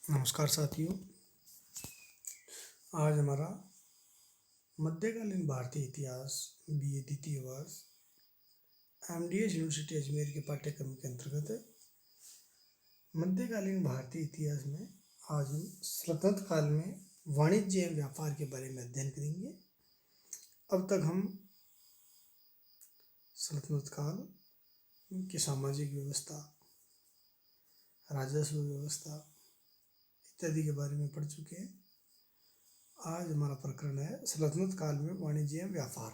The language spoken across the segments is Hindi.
नमस्कार साथियों। आज हमारा मध्यकालीन भारतीय इतिहास बीए द्वितीय वर्ष एमडीएस यूनिवर्सिटी अजमेर के पाठ्यक्रम के अंतर्गत है। मध्यकालीन भारतीय इतिहास में आज हम सल्तनत काल में वाणिज्य एवं व्यापार के बारे में अध्ययन करेंगे। अब तक हम सल्तनत काल की सामाजिक व्यवस्था, राजस्व व्यवस्था इत्यादि के बारे में पढ़ चुके हैं। आज हमारा प्रकरण है सल्तनत काल में वाणिज्य एवं व्यापार।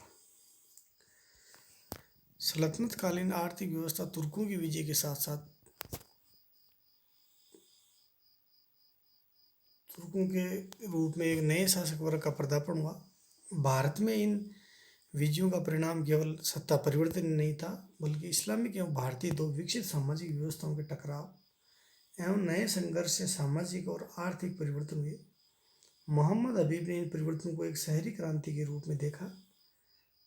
सल्तनत कालीन आर्थिक व्यवस्था तुर्कों की विजय के साथ साथ तुर्कों के रूप में एक नए शासक वर्ग का पदार्पण हुआ। भारत में इन विजयों का परिणाम केवल सत्ता परिवर्तन नहीं था, बल्कि इस्लामिक एवं भारतीय दो विकसित सामाजिक व्यवस्थाओं के टकराव एवं नए संघर्ष से सामाजिक और आर्थिक परिवर्तन हुए। मोहम्मद हबीब ने इन परिवर्तनों को एक शहरी क्रांति के रूप में देखा।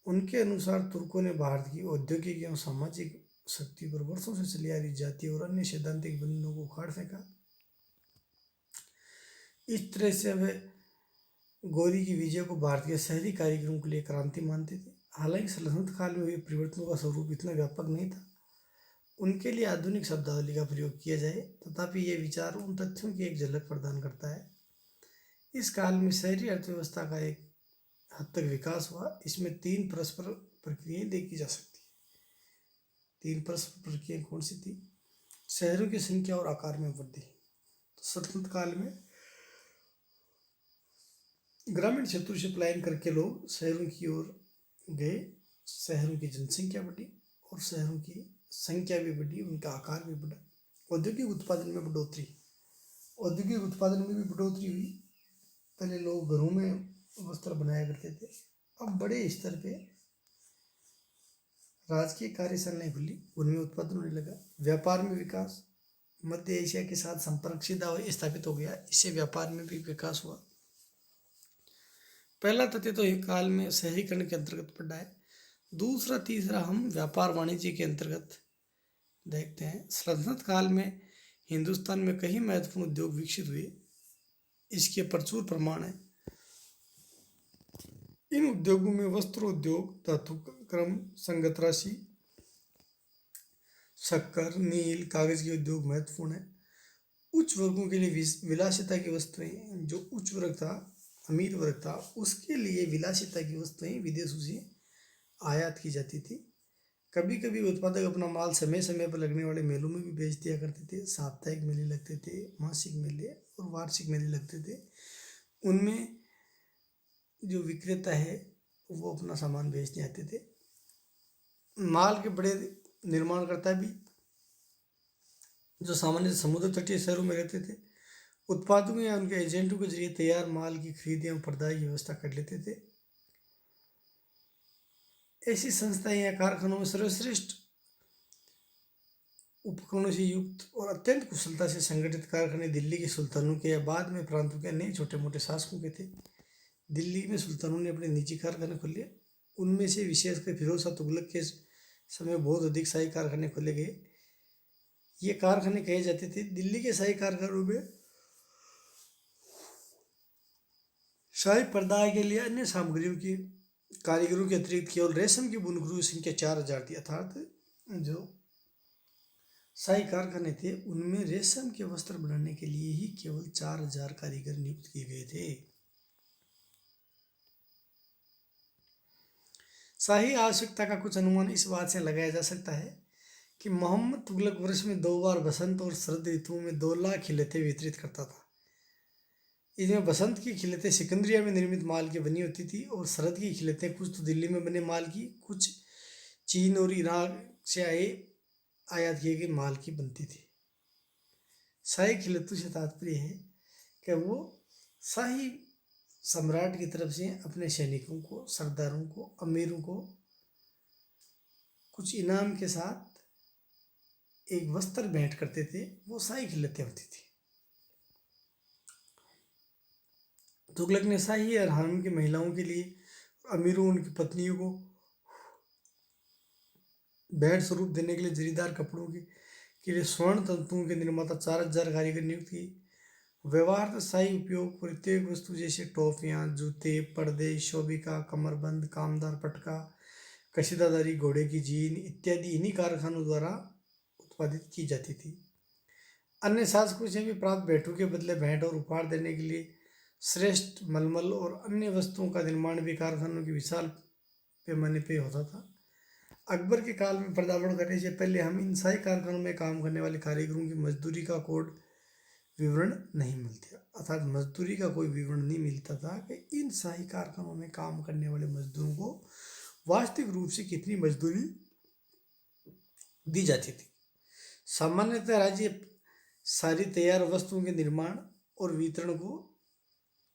उनके अनुसार तुर्कों ने भारत की औद्योगिक एवं सामाजिक शक्ति पर वर्षों से चली आ रही जातीय और अन्य सैद्धांतिक बंधनों को उखाड़ फेंका। इस तरह से वे गौरी की विजय को भारत के शहरी कारीगरों के लिए क्रांति मानते थे। हालांकि सल्तनत काल में हुए परिवर्तनों का स्वरूप इतना व्यापक नहीं था उनके लिए आधुनिक शब्दावली का प्रयोग किया जाए, तथापि ये विचार उन तथ्यों की एक झलक प्रदान करता है। इस काल में शहरी अर्थव्यवस्था का एक हद तक विकास हुआ। इसमें तीन परस्पर प्रक्रियाएं देखी जा सकती है। तीन परस्पर प्रक्रियाएं कौन सी थी? शहरों की संख्या और आकार में वृद्धि। तो सल्तनत काल में ग्रामीण क्षेत्रों से पलायन करके लोग शहरों की ओर गए। शहरों की जनसंख्या बढ़ी और शहरों की संख्या भी बढ़ी, उनका आकार भी बढ़ा। औद्योगिक उत्पादन में बढ़ोतरी, औद्योगिक उत्पादन में भी बढ़ोतरी हुई। पहले लोग घरों में वस्त्र बनाया करते थे, अब बड़े स्तर पे राजकीय कार्यशालाएं खुली, उनमें उत्पादन होने लगा। व्यापार में विकास, मध्य एशिया के साथ संपर्क सीधा स्थापित हो गया, इससे व्यापार में भी विकास हुआ। पहला तथ्य तो एक काल में शहरीकरण के अंतर्गत पड़ा है। दूसरा तीसरा हम व्यापार वाणिज्य के अंतर्गत देखते हैं। सल्तनत काल में हिंदुस्तान में कई महत्वपूर्ण उद्योग विकसित हुए, इसके प्रचुर प्रमाण है। इन उद्योगों में वस्त्र उद्योग, धातु क्रम, संगत राशि, शक्कर, नील, कागज के उद्योग महत्वपूर्ण है। उच्च वर्गों के लिए विलासिता की वस्तुएं, जो उच्च वर्ग था, अमीर वर्ग था, उसके लिए विलासिता की वस्तुएं विदेशों से आयात की जाती थी। कभी कभी उत्पादक अपना माल समय समय पर लगने वाले मेलों में भी बेच दिया करते थे। साप्ताहिक मेले लगते थे, मासिक मेले और वार्षिक मेले लगते थे। उनमें जो विक्रेता है वो अपना सामान बेचने आते थे। माल के बड़े निर्माणकर्ता भी, जो सामान्य समुद्र तटीय शहरों में रहते थे, उत्पादकों या उनके एजेंटों के जरिए तैयार माल की खरीद एवं प्रदाय की व्यवस्था कर लेते थे। ऐसी संस्थाएं या कारखानों में सर्वश्रेष्ठ उपकरणों से युक्त और अत्यंत कुशलता से संगठित कारखाने दिल्ली के सुल्तानों के या बाद में प्रांतों के नए छोटे मोटे शासकों के थे। दिल्ली में सुल्तानों ने अपने निजी कारखाने खोले। उनमें से विशेषकर फिरोज शाह तुगलक के समय बहुत अधिक शाही कारखाने खोले गए। ये कारखाने कहे जाते थे। दिल्ली के शाही कारखानों में शाही प्रदाय के लिए अन्य सामग्रियों की कारीगरों के अतिरिक्त केवल रेशम की बुनकरों की संख्या 4000 थी। अर्थात जो शाही कारखाने थे उनमें रेशम के वस्त्र बनाने के लिए ही केवल 4000 कारीगर नियुक्त किए गए थे। शाही आवश्यकता का कुछ अनुमान इस बात से लगाया जा सकता है कि मोहम्मद तुगलक वर्ष में 2 बार बसंत और शरद ऋतुओं में 2 लाख खिलतें वितरित करता था। इसमें बसंत की खिलतें सिकंदरिया में निर्मित माल की बनी होती थी और शरद की खिलतें कुछ तो दिल्ली में बने माल की, कुछ चीन और ईरान से आयात किए गए माल की बनती थी। शाही खिलतों से तात्पर्य है कि वो शाही सम्राट की तरफ से अपने सैनिकों को, सरदारों को, अमीरों को कुछ इनाम के साथ एक वस्त्र भेंट करते थे। वो शाही खिलतें होती थी। तुगलक ने शाही और हारम की महिलाओं के लिए, अमीरों उनकी पत्नियों को भेंट स्वरूप देने के लिए जरीदार कपड़ों के लिए स्वर्ण तंतुओं के निर्माता 4000 कारीगर नियुक्त किए। व्यवहार स्थायी उपयोग प्रत्येक वस्तु जैसे टॉफियाँ, जूते, पर्दे, शोभिका, कमरबंद, कामदार पटका, कशीदादारी, घोड़े की जीन इत्यादि इन्हीं कारखानों द्वारा उत्पादित की जाती थी। अन्य शासकों से भी प्राप्त भेंटों के बदले भेंट और उपहार देने के लिए श्रेष्ठ मलमल और अन्य वस्तुओं का निर्माण भी कारखानों की विशाल पैमाने पे होता था। अकबर के काल में पदार्पण करने से पहले हम इन शाही कारखानों में काम करने वाले कारीगरों की मजदूरी का कोड विवरण नहीं मिलता, अर्थात मजदूरी का कोई विवरण नहीं मिलता था कि इन शाही कारखानों में काम करने वाले मजदूरों को वास्तविक रूप से कितनी मजदूरी दी जाती थी। सामान्यतः राज्य सारी तैयार वस्तुओं के निर्माण और वितरण को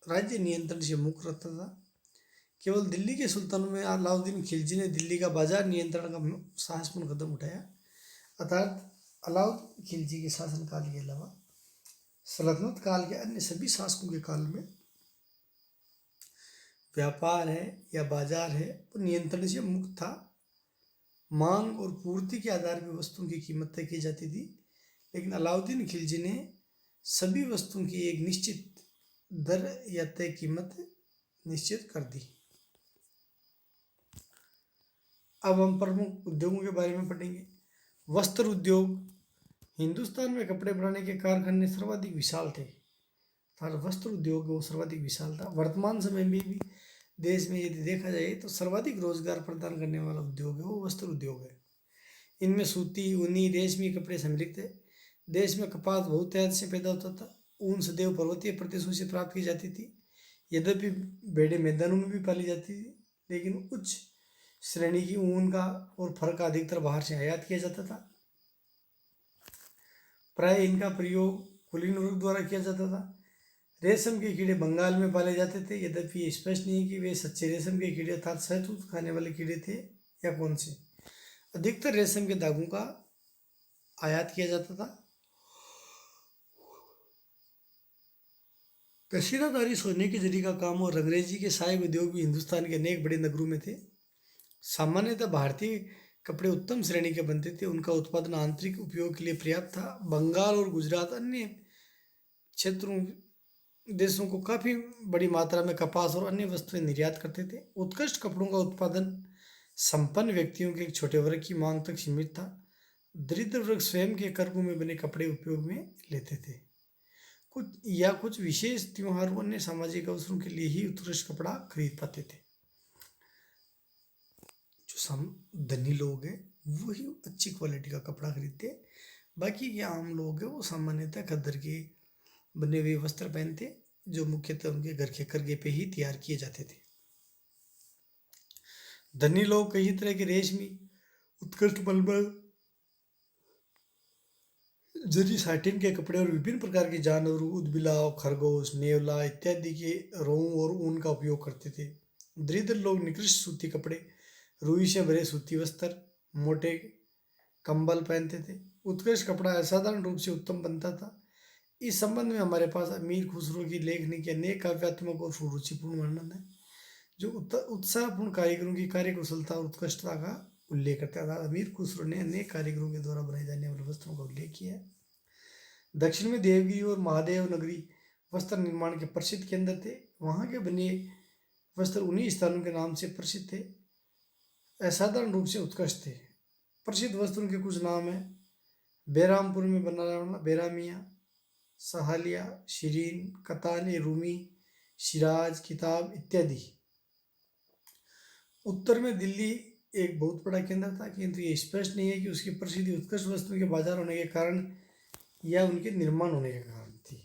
राज्य नियंत्रण से मुक्त रखता था। केवल दिल्ली के सुल्तान में अलाउद्दीन खिलजी ने दिल्ली का बाजार नियंत्रण का साहसपूर्ण कदम उठाया, अर्थात अलाउद्दीन खिलजी के शासनकाल के अलावा सल्तनत काल के अन्य सभी शासकों के काल में व्यापार है या बाजार है वो नियंत्रण से मुक्त था। मांग और पूर्ति के आधार पर वस्तुओं की कीमत तय की जाती थी, लेकिन अलाउद्दीन खिलजी ने सभी वस्तुओं की एक निश्चित दर या तय कीमत निश्चित कर दी। अब हम प्रमुख उद्योगों के बारे में पढ़ेंगे। वस्त्र उद्योग। हिंदुस्तान में कपड़े बनाने के कारखाने सर्वाधिक विशाल थे, वस्त्र उद्योग वो सर्वाधिक विशाल था। वर्तमान समय में भी देश में यदि देखा जाए तो सर्वाधिक रोजगार प्रदान करने वाला उद्योग है वो वस्त्र उद्योग है। इनमें सूती, ऊनी, रेशमी कपड़े सम्मिलित है। देश में कपास बहुत तेजी से पैदा होता था। ऊन सदैव पर्वतीय प्रदेशों से प्राप्त की जाती थी, यद्यपि भेड़ें मैदानों में भी पाली जाती थी, लेकिन उच्च श्रेणी की ऊन का और फर का अधिकतर बाहर से आयात किया जाता था। प्राय इनका प्रयोग कुलीन वर्ग द्वारा किया जाता था। रेशम के कीड़े बंगाल में पाले जाते थे, यद्यपि ये स्पष्ट नहीं है कि वे सच्चे रेशम के कीड़े अर्थात शहतूत खाने वाले कीड़े थे या कौन से। अधिकतर रेशम के धागों का आयात किया जाता था। कशीदाकारी, सोने की जरी का काम और अंग्रेजी के सहायक उद्योग भी हिंदुस्तान के अनेक बड़े नगरों में थे। सामान्यतः भारतीय कपड़े उत्तम श्रेणी के बनते थे, उनका उत्पादन आंतरिक उपयोग के लिए पर्याप्त था। बंगाल और गुजरात अन्य क्षेत्रों देशों को काफ़ी बड़ी मात्रा में कपास और अन्य वस्तुएं निर्यात करते थे। उत्कृष्ट कपड़ों का उत्पादन संपन्न व्यक्तियों के एक छोटे वर्ग की मांग तक सीमित था। दरिद्र वर्ग स्वयं के कर्कों में बने कपड़े उपयोग में लेते थे। कुछ विशेष त्योहारों अन्य सामाजिक अवसरों के लिए ही उत्कृष्ट कपड़ा खरीद पाते थे। जो धनी लोग हैं वही अच्छी क्वालिटी का कपड़ा खरीदते, बाकी के आम लोग हैं वो सामान्यतः खद्दर के बने हुए वस्त्र पहनते, जो मुख्यतः उनके घर के करगे पे ही तैयार किए जाते थे। धनी लोग कई तरह के रेशमी, उत्कृष्ट मलमल, जरी साटिन के कपड़े और विभिन्न प्रकार के जानवरों, उदबिलाव, खरगोश, नेवला इत्यादि के रोम और ऊन का उपयोग करते थे। दरिद्र लोग निकृष्ट सूती कपड़े, रुई से भरे सूती वस्त्र, मोटे कंबल पहनते थे। उत्कृष्ट कपड़ा असाधारण रूप से उत्तम बनता था। इस संबंध में हमारे पास अमीर खुसरो की लेखनी के अनेक काव्यात्मक और सुरुचिपूर्ण वर्णन है, जो उत्साहपूर्ण कारीगरों की कार्यकुशलता और उत्कृष्टता का उल्लेख करता था। अमीर खुसरो ने अनेक कारीगरों के द्वारा बनाए जाने वाले वस्त्रों का उल्लेख किया है। दक्षिण में देवगिरी और महादेव नगरी वस्त्र निर्माण के प्रसिद्ध केंद्र थे। वहाँ के बने वस्त्र उन्हीं स्थानों के नाम से प्रसिद्ध थे, असाधारण रूप से उत्कृष्ट थे। प्रसिद्ध वस्त्रों के कुछ नाम हैं। बेरामपुर में बना बेरामिया, सहालिया, शिरीन, कतान रूमी, शिराज, किताब इत्यादि। उत्तर में दिल्ली एक बहुत बड़ा केंद्र था, किंतु ये स्पष्ट नहीं है कि उसकी प्रसिद्धि उत्कृष्ट वस्तुओं के बाजार होने के कारण या उनके निर्माण होने के कारण थी।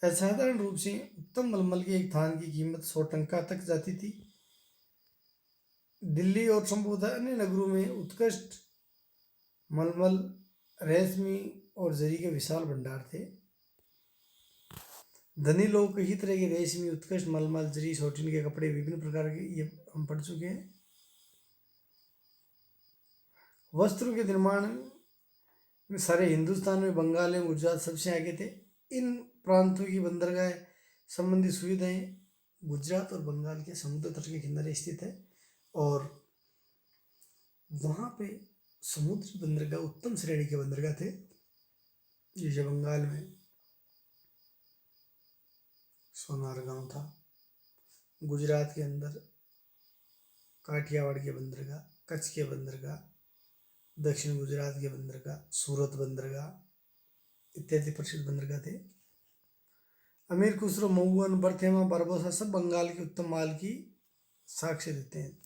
असाधारण रूप से उत्तम मलमल के एक थान की कीमत 100 टंका तक जाती थी। दिल्ली और संभवतः अन्य नगरों में उत्कृष्ट मलमल, रेशमी और जरी के विशाल भंडार थे। धनी लोग कई तरह के रेशमी, उत्कृष्ट मलमल, जरी, शॉटिन के कपड़े, विभिन्न प्रकार के, ये हम पढ़ चुके हैं। वस्त्रों के निर्माण में सारे हिंदुस्तान में बंगाल एवं गुजरात सबसे आगे थे। इन प्रांतों की बंदरगाह संबंधी सुविधाएं गुजरात और बंगाल के समुद्र तट के किनारे स्थित है, और वहाँ पे समुद्री बंदरगाह उत्तम श्रेणी के बंदरगाह थे, जैसे बंगाल में सोनार गांव था गुजरात के अंदर, काठियावाड़ के बंदरगाह, कच्छ के बंदरगाह, दक्षिण गुजरात के बंदरगाह, सूरत बंदरगाह इत्यादि प्रसिद्ध बंदरगाह थे। अमीर खुसरो, मऊअन, बर्थेमा, बारबोसा सब बंगाल के उत्तम माल की साक्ष्य देते हैं।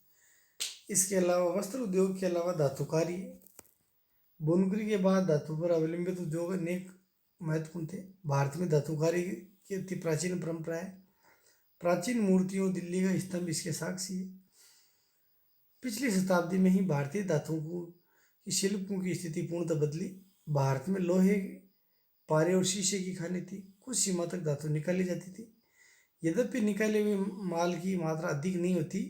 इसके अलावा वस्त्र उद्योग के अलावा धातुकारी, बुनकरी के बाद धातु पर अवलंबित उद्योग अनेक महत्वपूर्ण थे। भारत में धातुकारी की अति प्राचीन परंपरा है। प्राचीन मूर्तियों, दिल्ली का स्तंभ इसके साक्षी है। पिछली शताब्दी में ही भारतीय धातुओं की शिल्पों की स्थिति पूर्णतः बदली। भारत में लोहे, पारे और शीशे की खानें थी। कुछ सीमा तक धातु निकाली जाती थी, यद्यपि निकाले हुए माल की मात्रा अधिक नहीं होती।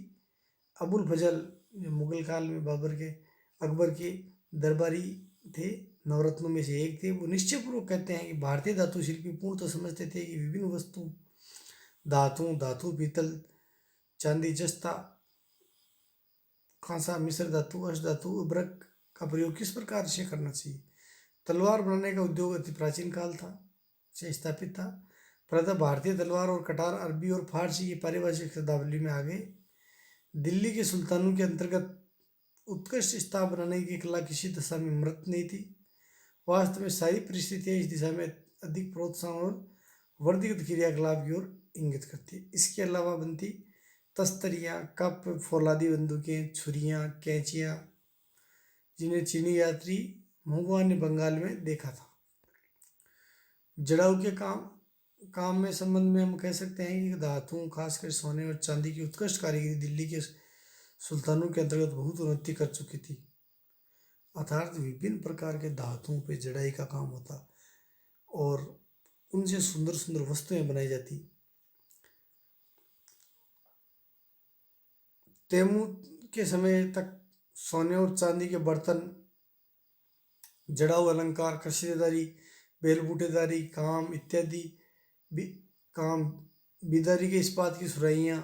अबुल फजल जो मुगल काल में अकबर के दरबारी थे, नवरत्नों में से एक थे, वो निश्चयपूर्वक कहते हैं कि भारतीय धातु शिल्पी पूर्णतः समझते थे कि विभिन्न वस्तुओं, धातु, पीतल, चांदी, जस्ता, कांसा, मिश्र धातु, अष्ट धातु, उर्वरक का प्रयोग किस प्रकार से करना चाहिए। तलवार बनाने का उद्योग अति प्राचीन काल था से स्थापित था। प्रथम भारतीय तलवार और कटार अरबी और फारसी की पारिभाषिक शब्दावली में आ गए। दिल्ली के सुल्तानों के अंतर्गत उत्कृष्ट स्ताव बनाने की कला किसी दशा में मृत नहीं थी। वास्तव में सारी परिस्थितियां इस दिशा में अधिक प्रोत्साहन और वर्धित क्रियाकलाप की ओर इंगित करती। इसके अलावा बनती तस्तरियाँ, कप, फौलादी बंदूकें, छुरियाँ, कैंचियाँ, जिन्हें चीनी यात्री मोगवान ने बंगाल में देखा था। जड़ाऊ के काम में संबंध में हम कह सकते हैं कि धातुओं, खासकर सोने और चांदी की उत्कृष्ट कारीगरी दिल्ली के सुल्तानों के अंतर्गत बहुत उन्नति कर चुकी थी। अर्थात विभिन्न प्रकार के धातुओं पे जड़ाई का काम होता और उनसे सुंदर सुंदर वस्तुएं बनाई जाती। तैमूर के समय तक सोने और चांदी के बर्तन, जड़ाऊ अलंकार, कशीदारी, बेलबूटेदारी काम इत्यादि काम, बिदारी के इस्पात की सुराहियाँ,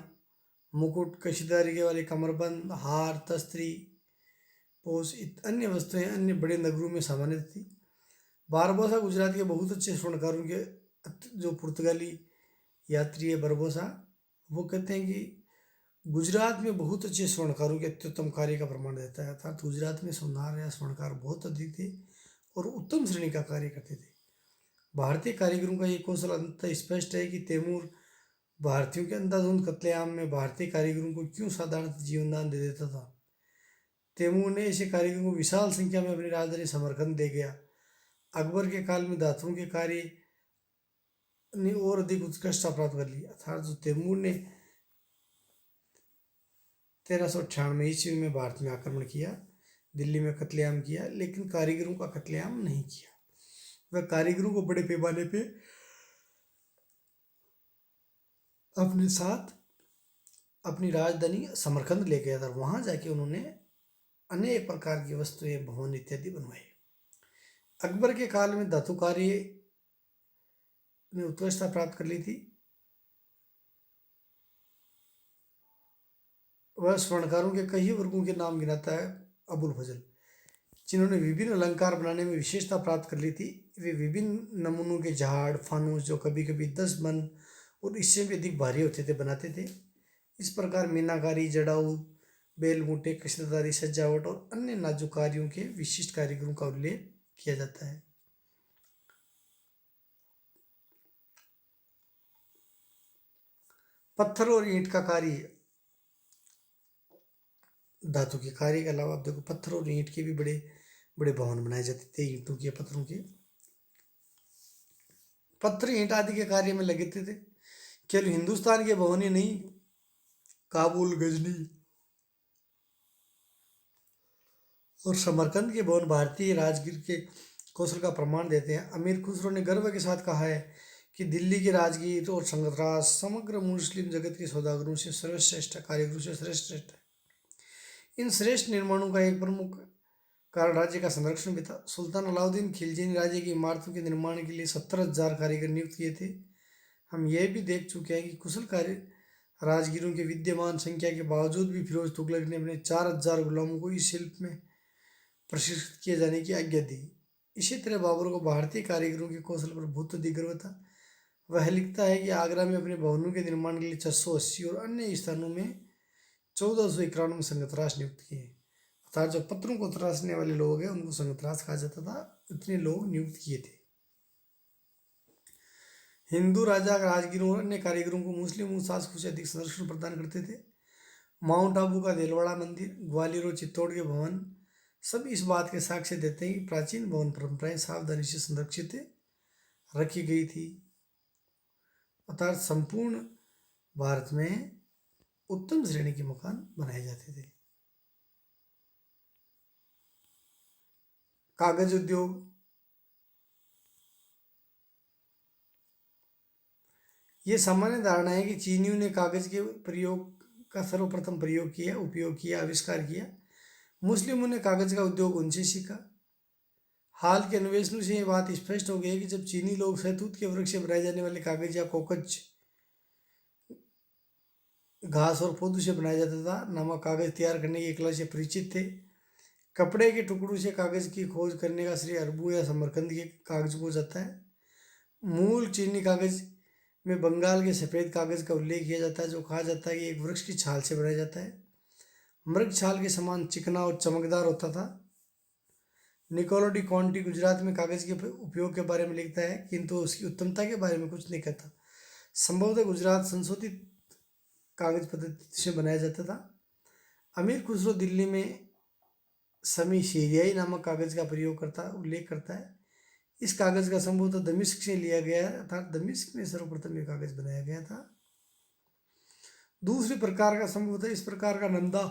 मुकुट, कशीदारी के वाले कमरबंद, हार, तस्तरी, पोस अन्य वस्तुएं अन्य बड़े नगरों में सामान्य थी। बारबोसा गुजरात के बहुत अच्छे स्वर्णकारों के, जो पुर्तगाली यात्री है बारबोसा, वो कहते हैं कि गुजरात में बहुत अच्छे स्वर्णकारों के अत्युत्तम कार्य का प्रमाण देता है। अर्थात गुजरात में सोनार या स्वर्णकार बहुत अधिक थे और उत्तम श्रेणी का कार्य करते थे। भारतीय कारीगरों का ये कौशल अंततः स्पष्ट है कि तैमूर भारतीयों के अंधाधुंध कत्लेआम में भारतीय कारीगरों को क्यों साधारण जीवनदान दे देता था। तैमूर ने ऐसे कारीगरों को विशाल संख्या में अपनी राजधानी समरकंद दे गया। अकबर के काल में धातुओं के कार्य ने और अधिक उत्कृष्टता प्राप्त कर ली। अर्थात जो तैमूर ने 1398 ईस्वी में भारत में आक्रमण किया, दिल्ली में कत्लेआम किया, लेकिन कारीगरों का कत्लेआम नहीं किया। वह कारीगरों को बड़े पैमाने पे अपने साथ अपनी राजधानी समरकंद ले गया था। वहां जाके उन्होंने अनेक प्रकार की वस्तुएं, भवन इत्यादि बनवाए। अकबर के काल में धातु कार्य ने उत्कृष्टता प्राप्त कर ली थी। वह स्वर्णकारों के कई वर्गों के नाम गिनाता है अबुल फजल, जिन्होंने विभिन्न अलंकार बनाने में विशेषता प्राप्त कर ली थी। वे विभिन्न नमूनों के झाड़, फानूस, जो कभी कभी 10 मन और इससे भी अधिक भारी होते थे, बनाते थे। इस प्रकार मीनाकारी, जड़ाऊ, बेलबूटे, कशीदारी, सजावट और अन्य नाजुक कार्यों के विशिष्ट कारीगरों का उल्लेख किया जाता है। पत्थर और ईंट का कार्य, धातु के कार्य के अलावा आप देखो पत्थर और ईंट के भी बड़े बड़े भवन बनाए जाते थे, ईंटों के, पत्थरों के। पत्थर, ईंट आदि के कार्य में लगे थे। केवल हिंदुस्तान के भवन ही नहीं, काबुल, गजनी और समरकंद के भवन भारतीय राजगीर के कौशल का प्रमाण देते हैं। अमीर खुसरो ने गर्व के साथ कहा है कि दिल्ली के राजगीर और संगतराज समग्र मुस्लिम जगत के सौदागरों से सर्वश्रेष्ठ, कारीगरों से श्रेष्ठ है। इन श्रेष्ठ निर्माणों का एक प्रमुख कारण राज्य का संरक्षण भी था। सुल्तान अलाउद्दीन खिलजी ने राज्य की इमारतों के निर्माण के लिए 70,000 कारीगर नियुक्त किए थे। हम यह भी देख चुके हैं कि कुशल कार्य राजगीरों के विद्यमान संख्या के बावजूद भी फिरोज तुगलक ने अपने 4,000 गुलामों को इस शिल्प में प्रशिक्षित किए जाने की आज्ञा दी। इसी तरह बाबर को भारतीय कारीगरों के कौशल पर बहुत अधिक गर्व था। वह लिखता है कि आगरा में अपने भवनों के निर्माण के लिए 680 और अन्य स्थानों में 1491 संगतराश नियुक्त किए। अर्थात जो पत्रों को तराशने वाले लोग हैं उनको संगतराश कहा जाता था, इतने लोग नियुक्त किए थे। हिंदू राजा राजगिरों और अन्य कारीगरों को मुस्लिम शासकों से अधिक संरक्षण प्रदान करते थे। माउंट आबू का देलवाड़ा मंदिर, ग्वालियर और चित्तौड़ के भवन सब इस बात के साक्ष्य देते हैं कि प्राचीन भवन परंपराएं सावधानी से संरक्षित रखी गई थी। अर्थात संपूर्ण भारत में उत्तम श्रेणी के मकान बनाए जाते थे। कागज उद्योग, ये सामान्य धारणा है कि चीनियों ने कागज के प्रयोग का सर्वप्रथम उपयोग किया, आविष्कार किया। मुस्लिमों ने कागज का उद्योग उनसे सीखा। हाल के अन्वेषणों से ये बात स्पष्ट हो गई है कि जब चीनी लोग शहतूत के वृक्ष से बनाए जाने वाले कागज या कोकच घास और पौधों से बनाया जाता था नामक कागज तैयार करने की कला से परिचित थे। कपड़े के टुकड़ों से कागज की खोज करने का श्रेय अरबों या समरकंद के कागज को जाता है। मूल चीनी कागज में बंगाल के सफ़ेद कागज का उल्लेख किया जाता है, जो कहा जाता है कि एक वृक्ष की छाल से बनाया जाता है। मृग छाल के समान चिकना और चमकदार होता था। निकोलो डी कॉन्टी गुजरात में कागज के उपयोग के बारे में लिखता है, किंतु उसकी उत्तमता के बारे में कुछ नहीं कहता। संभवतः गुजरात संशोधित कागज पद्धति से बनाया जाता था। अमीर खुसरो दिल्ली में समी सीरियाई नामक कागज का उल्लेख करता है। इस कागज का संभवतः दमिश्क से लिया गया है, अर्थात दमिश्क में सर्वप्रथम यह कागज बनाया गया था। दूसरे प्रकार का संभवतः इस प्रकार का नंदा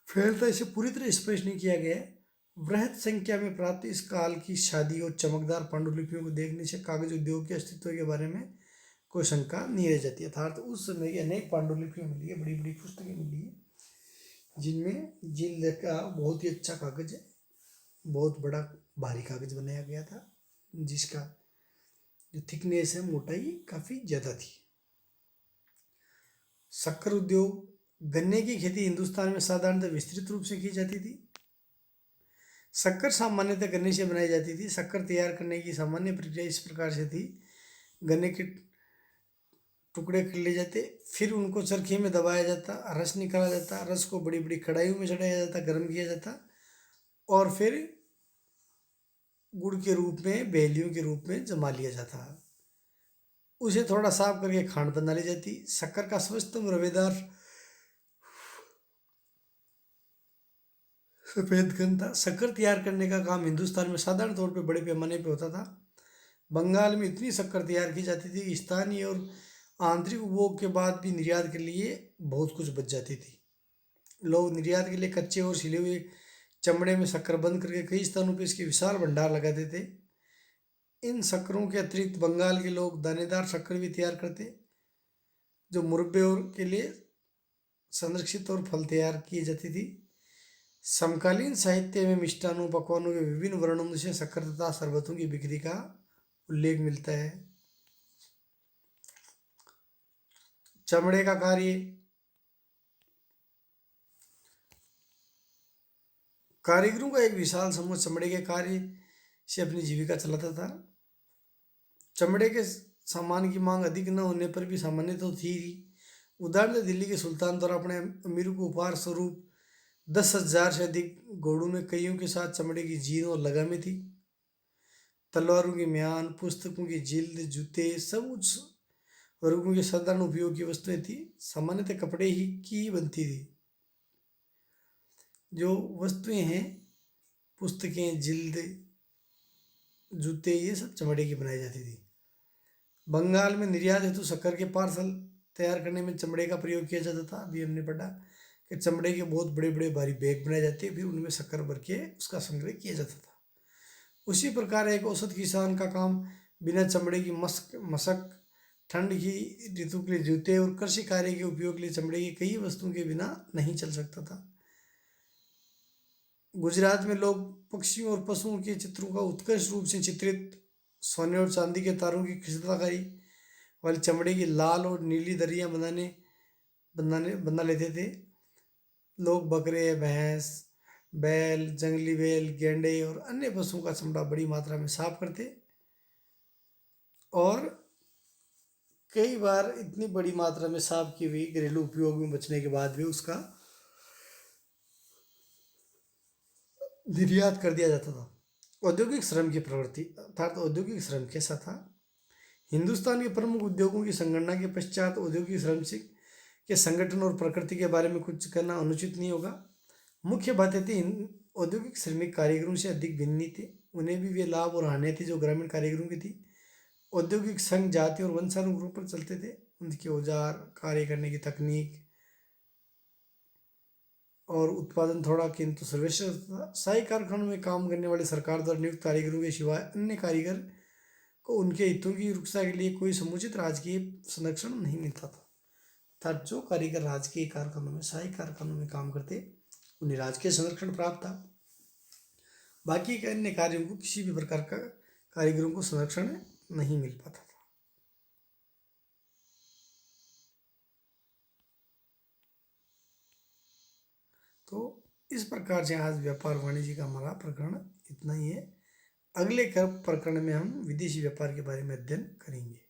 फैलता इसे पूरी तरह स्पष्ट नहीं किया गया है। वृहत संख्या में प्राप्त इस काल की शादी और चमकदार पांडुलिपियों को देखने से कागज उद्योग के अस्तित्व के बारे में कोई शंका नहीं रह जाती। अर्थात उस समय की अनेक पांडुलिपियाँ मिली है, बड़ी बड़ी पुस्तकें मिली है जिनमें जिल्द का बहुत ही अच्छा कागज है, बहुत बड़ा भारी कागज बनाया गया था, जिसका जो थिकनेस है, मोटाई काफ़ी ज़्यादा थी। शक्कर उद्योग, गन्ने की खेती हिंदुस्तान में साधारणतः विस्तृत रूप से की जाती थी। शक्कर सामान्यतः गन्ने से बनाई जाती थी। शक्कर तैयार करने की सामान्य प्रक्रिया इस प्रकार से थी: गन्ने के टुकड़े कर लिए जाते, फिर उनको चरखे में दबाया जाता, रस निकाला जाता, रस को बड़ी बड़ी कढ़ाइयों में चढ़ाया जाता, गर्म किया जाता और फिर गुड़ के रूप में, बेलियों के रूप में जमा लिया जाता। उसे थोड़ा साफ करके खांड बना ली जाती। शक्कर का सर्वोत्तम रवेदार सफेद गन था। शक्कर तैयार करने का काम हिंदुस्तान में साधारण तौर पे बड़े पैमाने पे होता था। बंगाल में इतनी शक्कर तैयार की जाती थी, स्थानीय और आंतरिक उपभोग के बाद भी निर्यात के लिए बहुत कुछ बच जाती थी। लोग निर्यात के लिए कच्चे और छिले हुए चमड़े में शक्कर बंद करके कई स्थानों पर इसके विशाल भंडार लगाते थे। इन शक्करों के अतिरिक्त बंगाल के लोग दानेदार शक्कर भी तैयार करते, जो मुरब्बे और के लिए संरक्षित और फल तैयार किए जाती थी। समकालीन साहित्य में मिष्टानों, पकवानों के विभिन्न वर्णनों से शक्कर तथा शरबतों की बिक्री का उल्लेख मिलता है। चमड़े का कार्य, कारीगरों का एक विशाल समूह चमड़े के कार्य से अपनी जीविका चलाता था। चमड़े के सामान की मांग अधिक न होने पर भी सामान्य तो थी ही। उदाहरण दिल्ली के सुल्तान द्वारा अपने अमीरों को उपहार स्वरूप 10,000 से अधिक घोड़ों में कईयों के साथ चमड़े की जीन और लगामें थी। तलवारों की म्यान, पुस्तकों की जिल्द, जूते सब उच्च वर्गों के साधारण उपयोग की वस्तुएं थी। सामान्यतः कपड़े ही की बनती थी। जो वस्तुएं हैं, पुस्तकें, जिल्द, जूते, ये सब चमड़े की बनाई जाती थी। बंगाल में निर्यात हेतु शक्कर के पार्सल तैयार करने में चमड़े का प्रयोग किया जाता था। अभी हमने पढ़ा कि चमड़े के बहुत बड़े बड़े भारी बैग बनाए जाते, फिर उनमें शक्कर भर के उसका संग्रह किया जाता था। उसी प्रकार एक औसत किसान का काम बिना चमड़े की मशक, ठंड की ऋतु के लिए जूते और कृषि कार्य के उपयोग के लिए चमड़े की कई वस्तुओं के बिना नहीं चल सकता था। गुजरात में लोग पक्षियों और पशुओं के चित्रों का उत्कृष्ट रूप से चित्रित सोने और चांदी के तारों की खिलताकारी वाली चमड़े की लाल और नीली दरियाँ बना लेते थे। लोग बकरे, भैंस, बैल, जंगली बैल, गैंडे और अन्य पशुओं का चमड़ा बड़ी मात्रा में साफ करते, और कई बार इतनी बड़ी मात्रा में साफ की हुई घरेलू उपयोग में बचने के बाद भी उसका निर्यात कर दिया जाता था। औद्योगिक श्रम की प्रवृत्ति अर्थात औद्योगिक श्रम कैसा था? हिंदुस्तान के प्रमुख उद्योगों की संगणना के पश्चात औद्योगिक श्रम के संगठन और प्रकृति के बारे में कुछ करना अनुचित नहीं होगा। मुख्य बातें थी, औद्योगिक श्रमिक कारीगरों से अधिक भिन्न थे, उन्हें भी वे लाभ और हानि थी जो ग्रामीण कारीगरों की थी। औद्योगिक संघ जाति और वंशानुक्रम पर चलते थे, उनके औजार, कार्य करने की तकनीक और उत्पादन थोड़ा किंतु सर्वश्रेष्ठ था। शाही कारखानों में काम करने वाले सरकार द्वारा नियुक्त कारीगरों के सिवाय अन्य कारीगर को उनके हितों की रक्षा के लिए कोई समुचित राजकीय संरक्षण नहीं मिलता था। अर्थात जो कारीगर राजकीय कारखानों में, शाही कारखानों में काम करते, उन्हें राजकीय संरक्षण प्राप्त था। बाकी के अन्य कार्यों को किसी भी प्रकार का कारीगरों को संरक्षण नहीं मिल पाता था। तो इस प्रकार से आज व्यापार वाणिज्य का हमारा प्रकरण इतना ही है। अगले प्रकरण में हम विदेशी व्यापार के बारे में अध्ययन करेंगे।